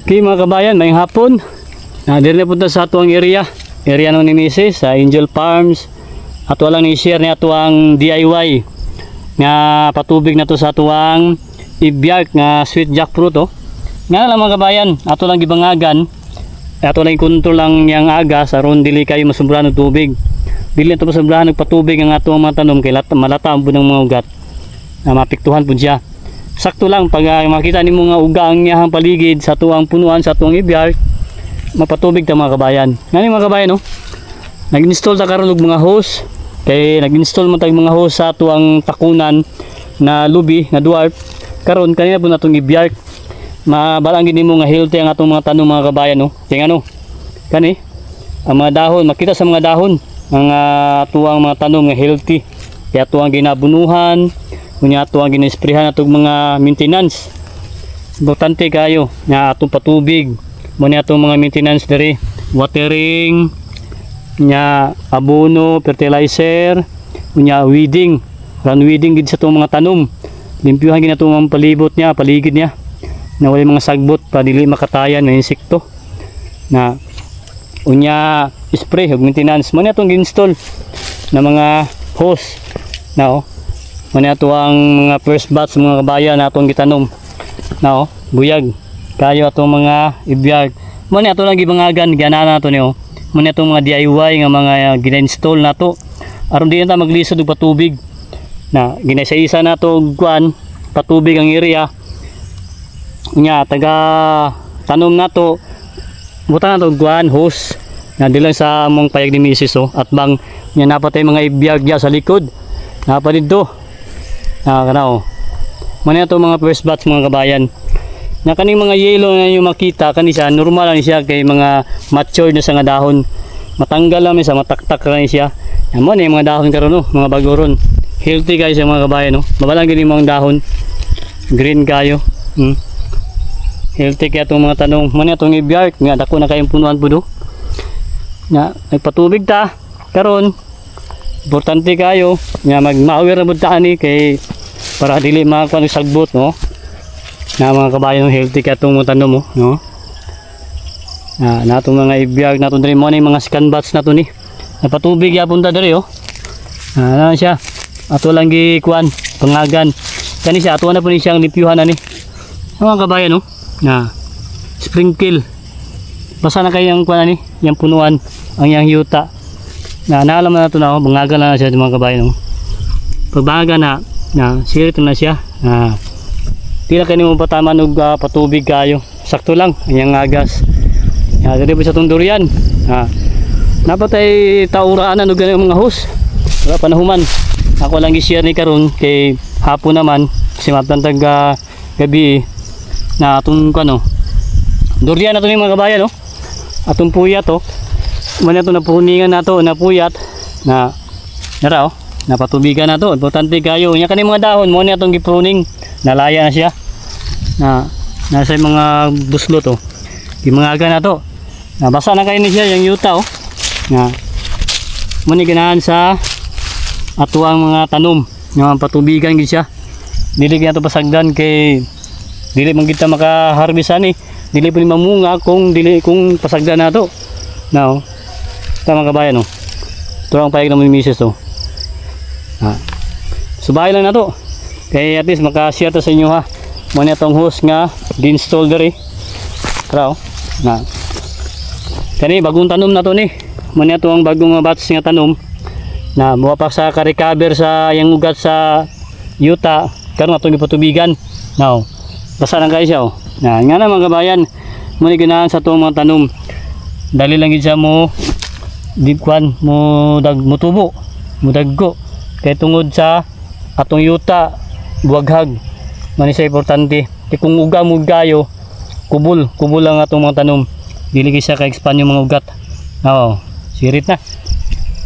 Okay mga kabayan, mayang hapon. Diri na punta sa atuang area nung ni Mrs. sa Angel Farms. Ato lang ni-share ni atuang DIY nga patubig na to sa atuang ibiyak nga sweet jackfruit oh. Nga lang mga kabayan, ato lang gibangagan. Ato lang kontrol lang yang agas aron dili kayo masumbrahan og tubig. Dili to masumbrahan og patubig ang atuang mga tanom kay malataw po ng mga ugat. Na mapiktuhan po siya. Sakto lang pag makita nimo nga uga ang iyang paligid sa tuang punuan sa tuang ibiyak, mapatubig ta mga kabayan. Ngani mga kabayan no. Nag-install ta karon og mga hose. Kay nag-install man tag mga hose sa tuang takunan na lubi na dwarf. Karon kanina po natong ibiyak. Mabalang gid nimo nga healthy ang atong mga tanom mga kabayan no. Kay ano? Kani ang mga dahon, makita sa mga dahon ang tuang mga tanom nga healthy. Kaya tuang ginabunuhan, kunya ato ang ginisprehan atong mga maintenance. Importante kayo nga atong patubig mo ni atong mga maintenance diri, watering nya abono, fertilizer, kunya weeding, run weeding gid sa atong mga tanom. Limpyuhan gid atong mga palibot niya, paligid niya na wala mga sagbot pa dili makatayan na insekto. Na unya spray ug maintenance mo ni atong gi-install na mga hose na oh. Mani ato ang mga first batch mga kabayan na atong gitanom na oh, buyag kayo atong mga ibiyak. Mani ato lang gibangagan gana nato niyo. Mani atong mga DIY nga mga gina-install nato aron di na ta maglisod og patubig. Na ginasa-isa nato og kuan patubig ang area. Nya taga tanom nato butan nato og kuan hose na dilang sa among payag ni Mrs. oh, at bang nya napatay mga ibiyak diya sa likod. Napa dito. Kanaw. Mani ato mga first batch mga kabayan. Na kaning mga yellow na yung makita kani siya normal lang siya kay mga mature na sa nga dahon. Matanggal lang sa mataktak lang siya. Amo ni mga dahon karon no, mga bagoron. Healthy guys mga kabayan no. Mabalang gini mga dahon. Green kayo. Healthy kaya itong mga tanong. Mani atong ibiyak nga dako na kayong punuan pudo. Nga nagpatubig ta karon. Importante kayo nga mag-aware na budta ani kay para dili makakuha ng sagbot no. Na mga kabayan healthy ka itong tanom mo no. Na itong mga ibiyag nato diri mo ni mga scan bats nato ni. Napatubig yapon ta diri oh. Na siya. Ato lang gikuan pangagan. Kani siya ato na po ni siyang limpyuhan ani. Mga kabayan no. Na sprinkle. Basa na kayo ang kuan ani, yang punuan ang yang yuta. Na naalam na ito na bangaga na siya mga kabayan. Pagbangaga na sirit na siya. Tila kayo mo pataman og patubig kayo. Sakto lang ang agas. Dili po sa itong durian. Napatay tauraanan og mga hose. Wala panahuman. Ako lang i-share ni karon kay hapon naman kasi mapantag gabi na atong kano. Durian na ito ni mga kabayan no. Atong puyat to. Muna ito napuningan nato na puyat na nara oh, napatubigan na to. Importante kayo nya kani mga dahon mo ni atong gipruning nalaya na siya na nasa mga buslot oh. Gimangaga na to. Nabasa na kayo ni siya yung yuta oh. Na muni ganahan sa atuang mga tanom nga patubigan gid siya. Dili gyud to pasagdan kay dili man kita maka-harvest ani. Dili pa ni mamunga kung pasagdan nato. Now tama kabayan no. Ito ang payag naman ni Mrs. oh. Subahay lang na to. Kaya at least maka-share to sa inyo ha. Muna itong hose nga di-install diri. Tara oh. Kani bagong tanom na to ni. Muna ito ang bagong batch nga tanom. Na buha pa sa ka-recover sa yung ugat sa yuta. Karon atong ipatubigan. Now, basa lang kayo siya oh. Nga na mga kabayan. Muna ganahan sa itong mga tanom. Dali lang siya mo dikwan mo tubo mo daggo kay tungod sa atong yuta buwaghag mani sa importante kay kung uga mo gayo kubul lang atong mga tanom dili siya ka-expand yung mga ugat sirit na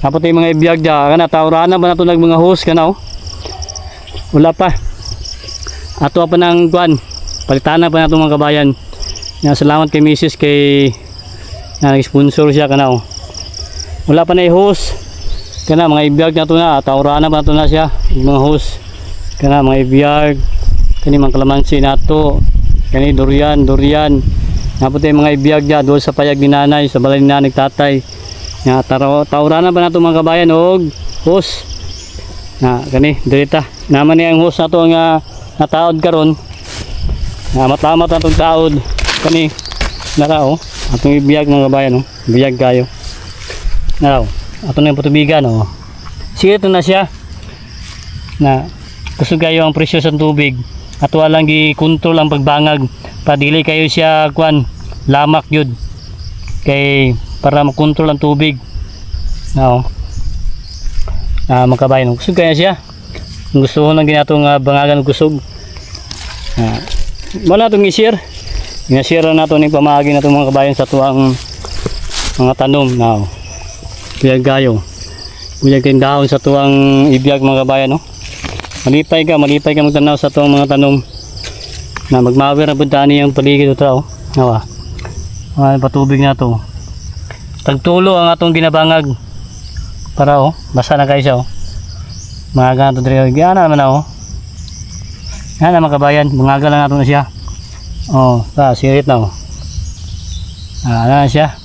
tapos yung mga ibiyag dya kana taurana ba nato nag mga hose kana wala pa ato pa nang kwan palitana pa nato mga kabayan salamat kay Mrs. kay nag-sponsor siya kana wala pa na i-hose kana mga ibiyag na ito na taurana pa na ito na siya mga hose kana mga ibiyag kani mga kalamansi na ito kani durian Napot yung mga ibiyag dyan doon sa payag ni nanay, sa balay ni nanay tatay. Nga tauranan pa nato mga kabayan og hose. Kani dirita. Naman niya ang hose nato nga nataod karon. Matlamat na itong taod. Kani narao. Atong ibiyag mga kabayan. Ibiyag kayo. Narao. Ato na yung patubigan. Sige ito na siya. Na kusog kayo ang presyo sa tubig. Ato lang gi-control ang pagbangag. Padili kayo siya kuan lamak yun. Kay para makontrol ang tubig. Mga kabayan. Kusog kaya siya. Gusto ko lang ginatong bangagan ng kusog. Wala itong i-share. I-share na ito ng pamahagi na itong mga kabayan sa tuwang mga tanom. Biyag kayo. Biyag kayong dahon sa tuwang ibiyag mga kabayan. Malipay ka magtanaw sa tuwang mga tanom. Na magmawir na puntaan niyang paligid ito. Patubig na ito. Tagtulo ang atong ginabangag. Para basa na kayo siya. Mga ganito dito. Gana naman na yan na mga kabayan. Bungaga lang natin na siya. Sirit na ano na siya.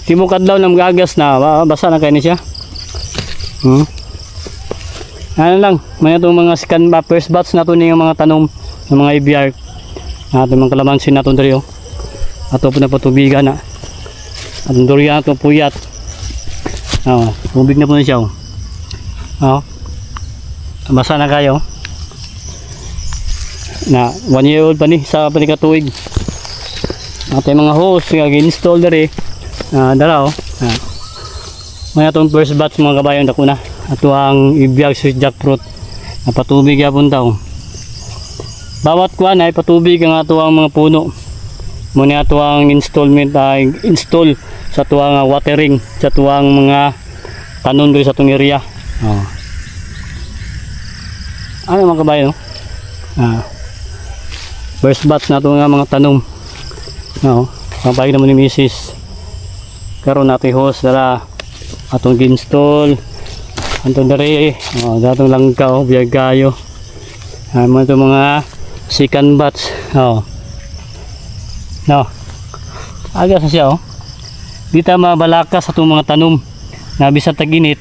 Timukadlaw na magagas na. Basa na kayo niya siya. Ano lang. May itong mga first batch na ito yung mga tanom. Ng mga ibiyag. Itong mga kalamansin na ito dito. Ato po na patubigan na. Atong durian na ito puyat. Tubig na po na siya. Basa na kayo. Na 1 year old pa ni sa panikatuig. Ato yung mga hose nga gi-install diri. Dara may atong first batch mga kabayan dako na. Ato ang ibiyag sweet jackfruit. Napatubig yapon daw. Bawat kuan ay patubig ang ato ang mga puno. Muna ato ang install sa tuwang watering sa tuwang mga tanom diri sa atong area. Ano mga kabayan first batch na ito nga mga tanom. Kapag naman ni Mrs. Karoon natin host dara atong ginstall atong dari datong langka biyag kayo mga second batch aga sa siya di ta mabalakas sa itong mga tanom na bisan tag-init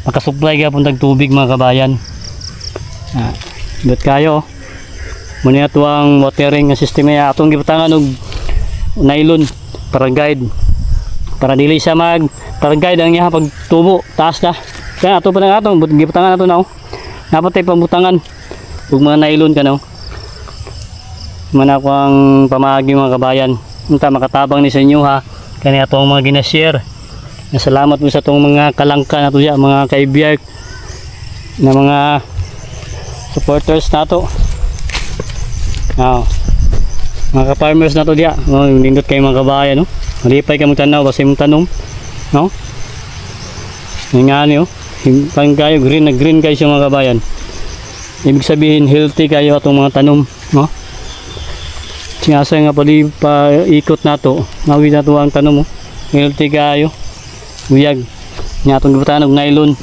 makasupply gapon tag tubig mga kabayan. Dot kayo muna ito ang watering na sistema ya atong gipatangan og nylon para guide para dili siya para guide ang iya pagtubo taas na kaya ato pa na atong gipatangan nato na napatay pambutangan ug mga nylon kanaw man ako ang pamagi mga kabayan unta makatabang ni sa inyo kani ato ang mga ginashare. Salamat po sa itong mga kalangka nato diya mga kaibiyag na mga supporters nato. Mga ka-farmers nato diya. Nindot kayo mga kabayan malipay kayo magtanaw basta yung tanom. Nga niyo. Pang kayo green na green kayo mga kabayan. Ibig sabihin healthy kayo atong mga tanom. Sinasa nga pali pa ikot nato. Ngawid nato ang tanom healthy kayo. Buyag. Nga atong gibatan og nylon.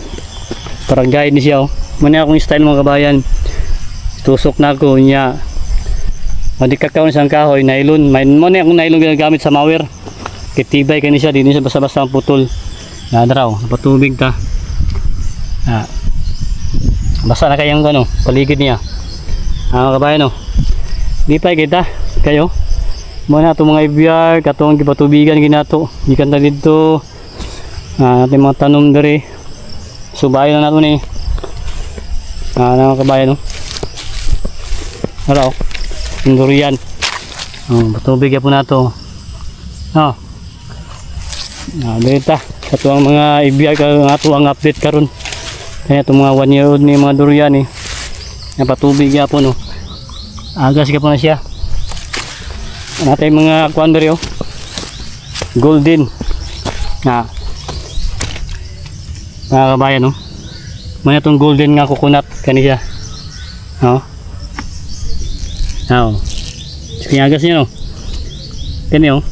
Para guide ni siya Muna akong style mga kabayan. Tusok na ako niya. Di kakawin sa kahoy, nylon. Muna akong nylon ginagamit sa mower. Kitibay kayo siya, di siya basta-basta ang putol. Nadraw, napatubig ta. Basta na kayang paligid niya. Mga kabayan di pa kita kayo. Muna itong mga ibiyar, katong gipatubigan ginato. Gikan na dito. Ating mga tanom dari. Subayin na nato ni. Mga kabayan Hello. Yung durian. Patubig po na ito. Dito sa tuwang mga ibiyag ang ato ang update karon. Kaya itong mga 1 year old ni mga durian napatubig po agas ka po na siya. Natin mga kwandari golden mga kabayan muna itong golden nga coconut kani siya Agas niya kani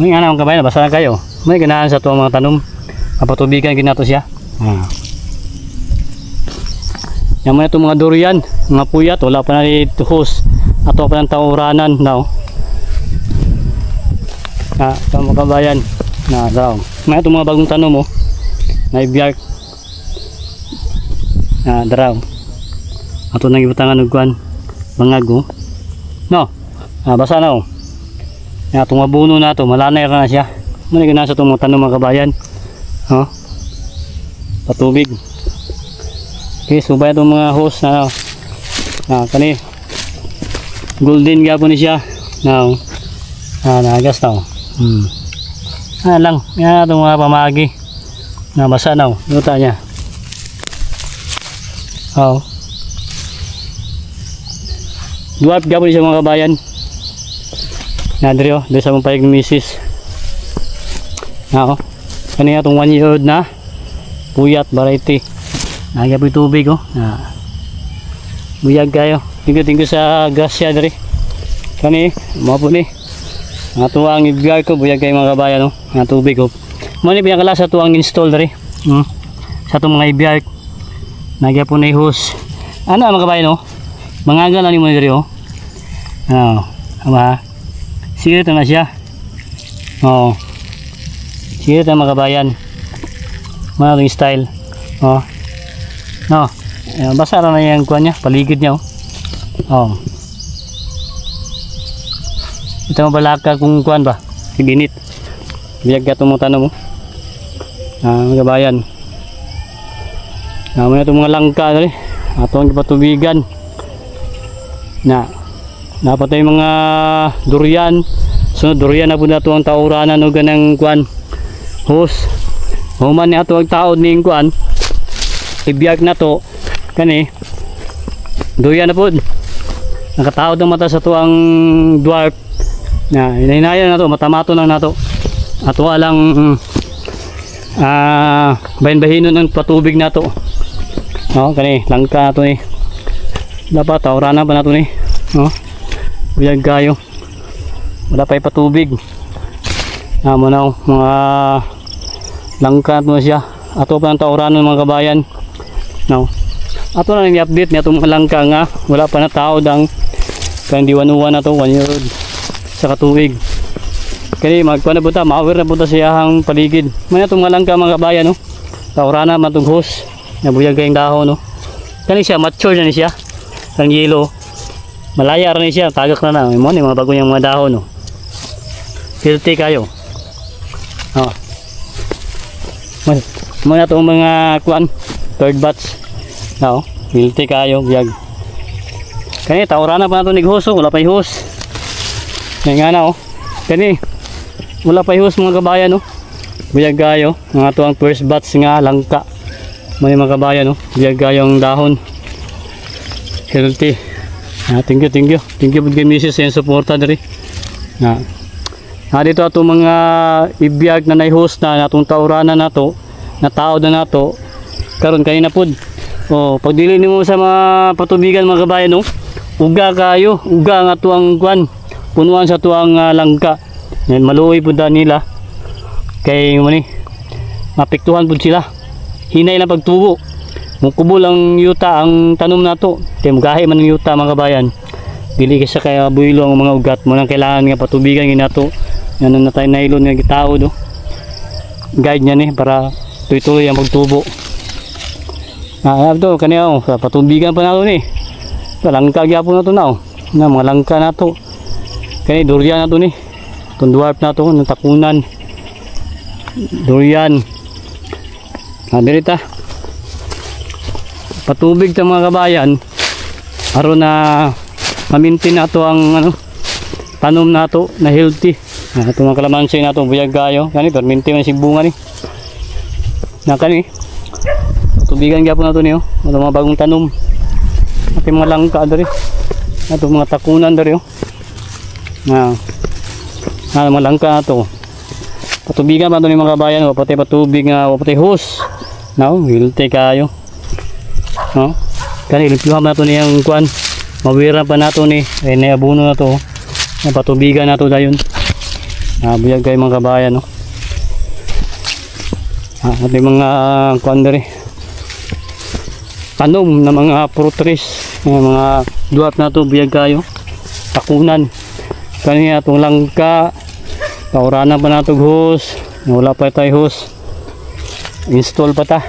may nga naman kabayan basta na kayo may ganahan sa tuwang mga tanom napatubigan ginato siya Yaman ito mga durian, mga puyat, wala pa na dito hose. Ato pa ng tauranan daw. Ito mga kabayan. Daw. May ito mga bagong tanom mo. Na ibiyark. Daraw. Ato nang ibutangan og kuan. Bangag oh. No. Basa na oh. Itong mabuno na ito, malanay na siya. Muna nasa itong mga tanom mga kabayan. Patubig. Okay, subay itong mga hose na kani golden gapon ni siya. Now, nagas na lang. Yan itong mga pamagi. Basa na luta niya. Dwarf gapon ni siya mga kabayan. Nadrio, doon sa mong payag ng misis. Kanina itong 1 year old na puyat variety. Nagya po yung tubig buyag kayo. Tingko sa grasya dari. Kani, mga po ni. Mga tuwang ibigay ko, buyag kayo mga kabayan mga tubig ko. Muna pinakala sa tuwang install dari. Sa itong mga ibigay. Nagya po na i-hose. Ano mga kabayan mga galan ni mo dari sige ito na siya. Sige ito mga kabayan. Mga itong style. Basa na yung kuha niya, paligid niya. Ito mabalaka kung kuhan ba, ibinit. Biyag ka itong mga tanong mo. Mga kabayan. May itong mga langka. Ito ang ipatubigan. Dapat yung mga durian. Sunod durian na po na ito ang tauranan o ganang kuhan. Hose. Human niya ito ang taod ni kuhan. Ibiyag na to. Kani. Durian na po. Nakataod ang mata sa ito ang dwarf. Hinahinayan na to. Matamato lang na to. Ato lang bahin-bahinon ng patubig na to. Kani. Langka na to ni. Dapat tauranan pa na to ni. Biyag kayo. Wala pa patubig. Mga langka na siya. Ato pa ng tauranan mga kabayan. Ato na nang i-update niya itong langka nga. Wala pa na tao dang kandiwanuan na ito. 1 year old sa katuwig. Kaya magkuhan na po ta. Ma-aware na po ta siyahang paligid. Muna itong mga langka mga kabayan. Tauranan matong hose. Nabuyag kayong dahon. Kani siya mature na siya. Ang yellow. Malaya rin siya, tagak na na. May mga bago niyang mga dahon. Filthy kayo. Muna itong mga kuan, third batch. Filthy kayo, biyag. Kani, tauranan pa na ito nag-hose. Wala pa i-hose. Yan nga na Kani, wala pa i-hose mga kabayan. Biyag kayo. Mga ito ang first batch nga, langka. Mga kabayan. Biyag kayo ang dahon. Healthy. Thank you po kay Mrs. yung suporta dari. Dito ato mga ibiyag na na-host na natong tauranan na to, na tao na nato. Karon kanina pod. Pag dili nimo sa mga patubigan mga kabayan uga kayo, uga nga to ang kuan. Punuan sa tuang langka. Yan maluoy pud nila. Kay mapiktuhan pud sila. Hinay lang pagtubo. Mukubo lang yuta ang tanom na to. Kaya magahe man ng yuta mga kabayan. Dili kasi kaya builo ang mga ugat mo nang kailangan nga patubigan nga nato. Yan na tayo nailon nga gitao guide niya ni para tuloy-tuloy ang pagtubo. Ito kaniya sa patubigan pa nato ni. Langka gyapon na to na mga langka na to. Kani durian na to ni. Itong dwarf na to ng takunan. Durian. Dirita. Patubig sa mga kabayan aron na ma-maintain nato ang tanom nato na healthy. Ito mga kalamansi nato buyag kayo kani perminti man si bunga ni. Kani tubigan gyapon nato niyo mga bagong tanom. At mga langka diri. Ato mga takunan diri mga langka nato. Patubigan pa ni mga kabayan pati patubig nga pati hose. Healthy kayo. Kani limpyuhan na ito niyang kuan. Mawira pa na ito ni. Nayabuno na ito. Patubigan na ito dayon. Buyag kayo mga kabayan. At yung mga kuan dari. tanom na mga fruit trees, mga dwarf na to biyag kayo, takunan kanina itong langka, tauranan pa na itong hose, wala pa tayo hose, install pa ta.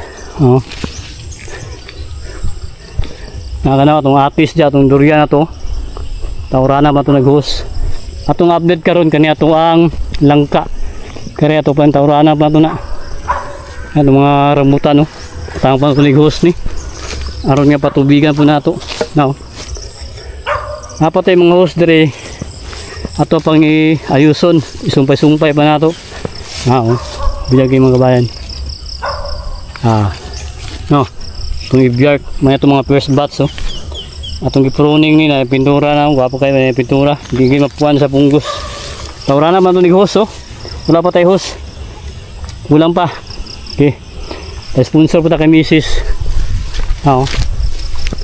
Nakana itong apis dyan, itong durian na to, tauranan pa ito nag-hose. Atong update karon kaniya ito ang langka, kaya ito pa ang tauranan pa ito na itong mga rambutan, no? Tama pa ito nag-hose ni aron nga patubigan po na ito. Now, napatay mga hose dire ato pang iayuson, isumpay-sumpay pa na ito. Bilagay mga kabayan. No, itong ibiyark, may itong mga first batch, atong i-pruning ni na pintura na, gwapo kayo may pintura, hindi mapuan sa punggos. Taura na man itong hose, wala pa tayo hose, kulang pa. Okay, sponsor po ta kay Mrs.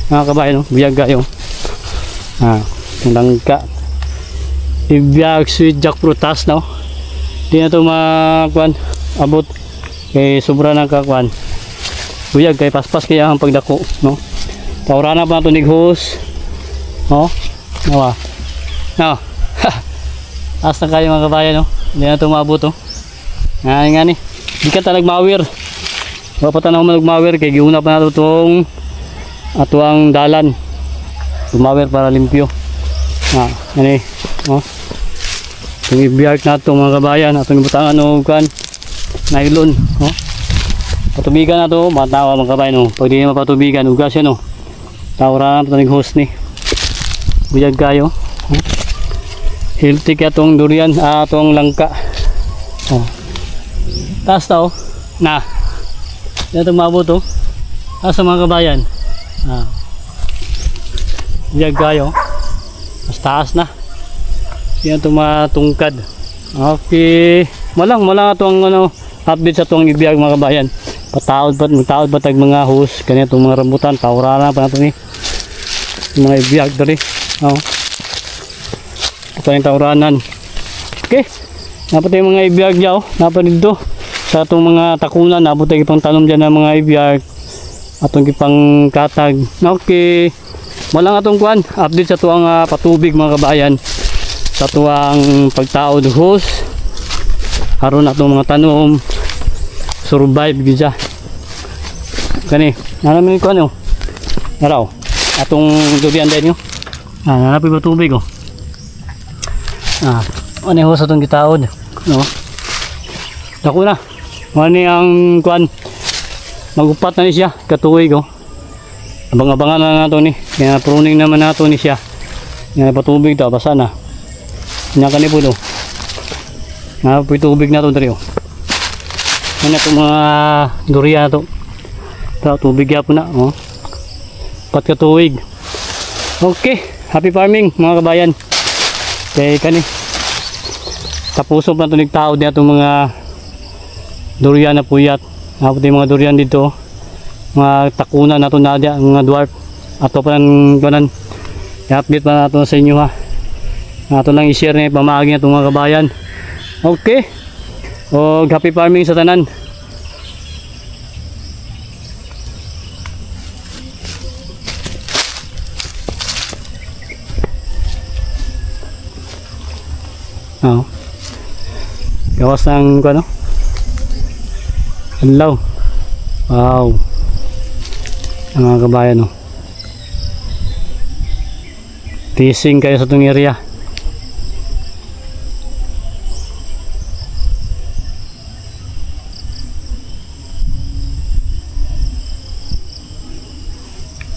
Mga kabayan, biyag kayo. Langka, ibiyag, sweet jackfruit tas, no? Di na ito makuan, abot kay sobra ng kakuan. Biyag kay paspas kaya ang pagdako, no? Taura na pa ito nig-hose. Nawa. Taas na kayo mga kabayan, no? Hindi na ito maabot, nga ni. Di ka talag mawir. Wapatan ako mag-mawir kay giuna pa na ito itong atuang dalan. Tumawir para limpyo. Ano itong ibiyark na ito mga kabayan. Itong ibutangan o kan nylon. Patubigan na ito, matawa mga kabayan. Pag di mapatubigan, ugas yan. Taura na ito nag-host ni. Buyag kayo. Healthy kaya itong durian, itong langka. Taas na na. Yan itong mabot taas sa mga kabayan. Buyag kayo. Mas taas na. Yan itong matungkad. Okay. Malang itong update sa itong ibiyag mga kabayan. Pataod ba tag mga hose. Kanya itong mga rambutan. Taura na pa na ito ni. Mga ibiyag dari. Ito yung tauranan. Okay. Napatay yung mga ibiyag dyan. Napatay dito. Sa itong mga takunan. Napatay ipang tanom dyan ng mga ibiyag. Atong ipang katag. Okay. Malang atong kuan. Update sa tuwang patubig mga kabayan. Sa tuwang pagtaod hose. Haron atong mga tanom. Survive gisa. Kani. Nanamin ko ano. Naraw. Atong durian din nyo. Nanapin ba tubig ano yung hose atong gitaod. Dako na. Ano ang kuan. Magupat na ni siya. Katuwig abang-abangan na nato ni. Kaya pruning naman nato ni siya. Kaya patubig to. Basa na. Kanya-kani po do. Napoy tubig na to dari. Ano itong mga durian to. Ito, tubig ya po na. Pat katuwig. Okay. Happy farming mga kabayan. Kaya kani. Tapuso pa ito nagtao din itong mga durian na puyat. Napot yung mga durian dito. Mga takunan na ito na dyan. Mga dwarf. Ato pa ng kanan. I-update pa na ito sa inyo Ato lang i-share na yung pamahagi na itong mga kabayan. Okay. Happy farming sa tanan. Gawas ng ano? Hello. Wow. Ang mga kabayan Fishing kayo sa itong area.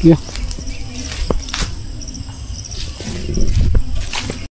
Yeah.